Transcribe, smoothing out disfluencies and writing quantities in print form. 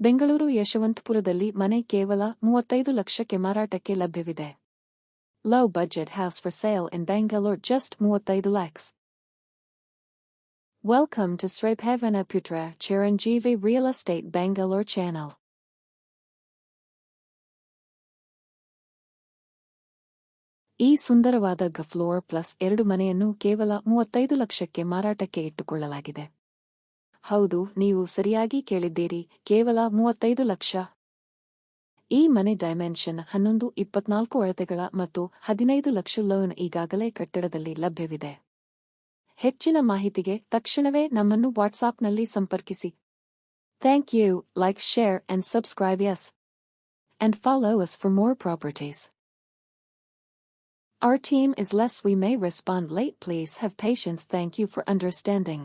ಬೆಂಗಳೂರು ಯಶವಂತಪುರದಲ್ಲಿ ಮನೆ ಕೇವಲ 35 ಲಕ್ಷಕ್ಕೆ ಮಾರಾಟಕ್ಕೆ ಲಭ್ಯವಿದೆ. Low budget house for sale in Bangalore, just 35 lakhs. Welcome to Sri Bhavanaputra Chiranjeevi Real Estate Bangalore channel. ಈ ಸುಂದರವಾದ ಫ್ಲೋರ್ ಪ್ಲಸ್ 2 ಮನೆಯನ್ನು ಕೇವಲ 35 ಲಕ್ಷಕ್ಕೆ ಮಾರಾಟಕ್ಕೆ ಇಟ್ಟುಕೊಳ್ಳಲಾಗಿದೆ. ಹೌದು, ನೀವು ಸರಿಯಾಗಿ ಕೇಳಿದ್ದೀರಿ, ಕೇವಲ 35 ಲಕ್ಷ. ಈ ಮನೆ ಡೈಮೆನ್ಷನ್ 11-24 ಅಳತೆಗಳ ಮತ್ತು 15 ಲಕ್ಷ ಲೋನ್ ಈಗಾಗಲೇ ಕಟ್ಟಡದಲ್ಲಿ ಲಭ್ಯವಿದೆ. ಹೆಚ್ಚಿನ ಮಾಹಿತಿಗೆ ತಕ್ಷಣವೇ ನಮ್ಮನ್ನು ವಾಟ್ಸಾಪ್ನಲ್ಲಿ ಸಂಪರ್ಕಿಸಿ. Thank you. Like, share and subscribe us. And follow us for more properties. Our team is less, we may respond late, please have patience. Thank you for understanding.